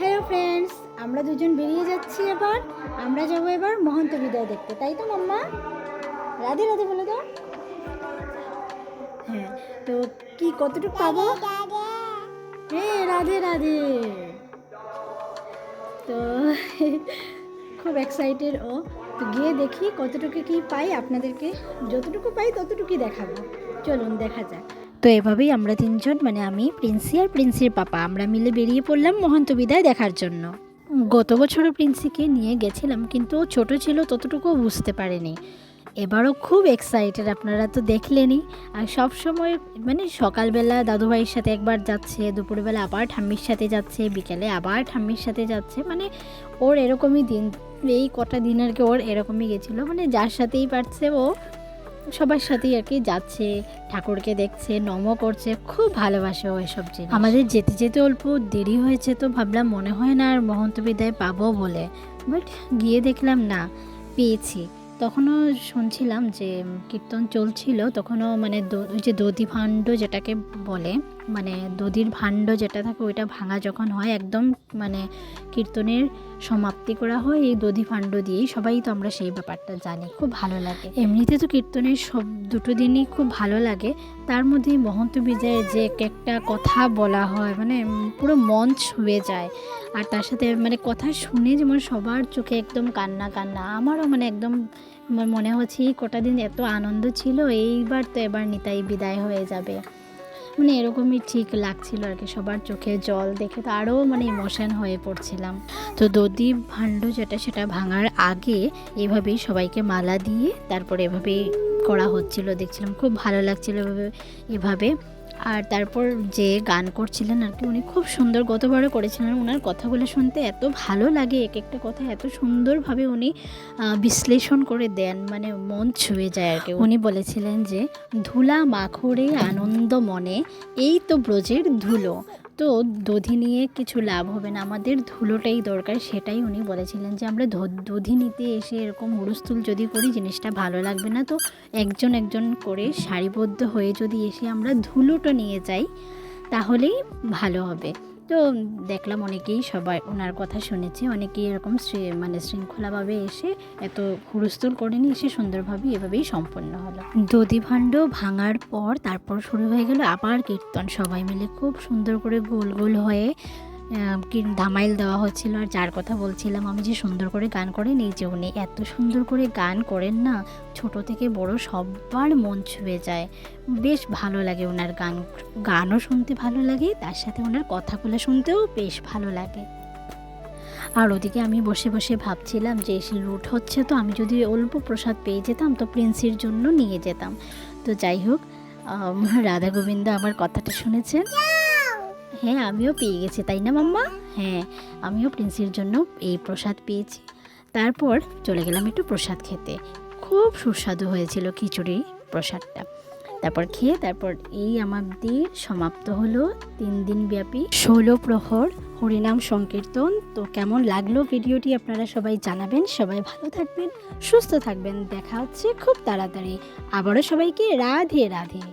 Hello friends, আমরা দুজন বেরিয়ে যাচ্ছি এবার। আমরা যাবো এবার মহন্ত বিদায় দেখতে, তাই তো মাম্মা? রাধে রাধে বলে দাও। হ্যাঁ, তো কি কতটুকু পাবো? হ্যাঁ, রাধে রাধে। তো খুব এক্সাইটেড ও। তো গিয়ে দেখি কতটুকু কি পাই, আপনাদেরকে যতটুকু পাই ততটুকুই দেখাবো। চলুন দেখা যাক। তো এভাবেই আমরা তিনজন, মানে আমি, প্রিন্সি আর প্রিন্সির পাপা, আমরা মিলে বেরিয়ে পড়লাম মহন্ত বিদায় দেখার জন্য। গত বছরও প্রিন্সিকে নিয়ে গেছিলাম, কিন্তু ও ছোটো ছিল, ততটুকুও বুঝতে পারেনি। এবারও খুব এক্সাইটেড, আপনারা তো দেখলেনই। আর সব সময় মানে সকালবেলা দাদুভাইয়ের সাথে একবার যাচ্ছে, দুপুরবেলা আবার ঠাম্মির সাথে যাচ্ছে, বিকেলে আবার ঠাম্মির সাথে যাচ্ছে, মানে ওর এরকমই দিন। এই কটা দিন আর কি ওর এরকমই গেছিলো, মানে যার সাথেই পারছে ও সবার সাথেই আর কি যাচ্ছে, ঠাকুরকে দেখছে, নমও করছে, খুব ভালোবাসে ও এসব জিনিস। আমাদের যেতে যেতে অল্প দেরি হয়েছে, তো ভাবলাম মনে হয় না আর মহন্ত বিদায় পাবো বলে, বাট গিয়ে দেখলাম না, পেয়েছি। তখনও শুনছিলাম যে কীর্তন চলছিল, তখনও মানে ওই যে দধি ভাণ্ড যেটাকে বলে, মানে দধির ভাণ্ড যেটা থাকে ওইটা ভাঙা যখন হয়, একদম মানে কীর্তনের সমাপ্তি করা হয় এই দধি ভাণ্ড দিয়েই। সবাই তো আমরা সেই ব্যাপারটা জানি, খুব ভালো লাগে। এমনিতে তো কীর্তনের সব দুটো দিনই খুব ভালো লাগে, তার মধ্যে মহন্ত বিজয়ের যে একটা কথা বলা হয়, মানে পুরো মন ছুঁয়ে যায়। আর তার সাথে মানে কথা শুনে যেমন সবার চোখে একদম কান্না কান্না, আমারও মানে একদম মনে হচ্ছে এই কটা দিন এত আনন্দ ছিল, এইবার তো এবার নিতাই বিদায় হয়ে যাবে, মানে এরকমই ঠিক লাগছিল আর কি। সবার চোখে জল দেখে তো আরও মানে ইমোশন হয়ে পড়ছিলাম। তো দধি ভাণ্ড যেটা, সেটা ভাঙার আগে এভাবেই সবাইকে মালা দিয়ে তারপরে এভাবেই করা হচ্ছিল, দেখছিলাম খুব ভালো লাগছিল এভাবে। আর তারপর যে গান করছিলেন আর কি, উনি খুব সুন্দর, গতবারও করেছিলেন, ওনার কথাগুলো শুনতে এত ভালো লাগে, এক একটা কথা এত সুন্দরভাবে উনি বিশ্লেষণ করে দেন, মানে মন ছুঁয়ে যায় আর কি। উনি বলেছিলেন যে ধুলা মাখরে আনন্দ মনে, এই তো ব্রজের ধুলো। তো দধি নিয়ে কিছু লাভ হবে না, আমাদের ধুলোটাই দরকার, সেটাই উনি বলেছিলেন। যে আমরা দধি নিতে এসে এরকম হুড়স্থুল যদি করি, জিনিসটা ভালো লাগবে না। তো একজন একজন করে সারিবদ্ধ হয়ে যদি এসে আমরা ধুলোটা নিয়ে যাই, তাহলেই ভালো হবে। তো দেখলাম অনেকেই সবাই ওনার কথা শুনেছে, অনেকেই এরকম মানে শৃঙ্খলাভাবে এসে এত হুড়স্থুল করেনি, এসে সুন্দরভাবে এভাবেই সম্পন্ন হলো। দধিভাণ্ড ভাঙার পর তারপর শুরু হয়ে গেল আবার কীর্তন, সবাই মিলে খুব সুন্দর করে গোল গোল হয়ে ধামাইল দেওয়া হচ্ছিল। আর যার কথা বলছিলাম আমি, যে সুন্দর করে গান করেন, এই যে উনি এত সুন্দর করে গান করেন না, ছোট থেকে বড় সবার মন ছুঁয়ে যায়, বেশ ভালো লাগে ওনার গানও শুনতে ভালো লাগে, তার সাথে ওনার কথাগুলো শুনতেও বেশ ভালো লাগে। আর ওদিকে আমি বসে বসে ভাবছিলাম যে এসে লুট হচ্ছে, তো আমি যদি অল্প প্রসাদ পেয়ে যেতাম তো প্রিন্সির জন্য নিয়ে যেতাম। তো যাই হোক, রাধা গোবিন্দ আমার কথাটা শুনেছেন। হ্যাঁ, আমিও পেয়ে গেছি, তাই না মাম্মা? হ্যাঁ, আমিও প্রিন্সির জন্য এই প্রসাদ পেয়েছি। তারপর চলে গেলাম একটু প্রসাদ খেতে, খুব সুস্বাদু হয়েছিল খিচুড়ি প্রসাদটা। তারপর খেয়ে তারপর এই আমাদের সমাপ্ত হলো 3 দিন ব্যাপী 16 প্রহর হরিনাম সংকীর্তন। তো কেমন লাগলো ভিডিওটি আপনারা সবাই জানাবেন। সবাই ভালো থাকবেন, সুস্থ থাকবেন, দেখা হচ্ছে খুব তাড়াতাড়ি। আবারও সবাইকে রাধে রাধে।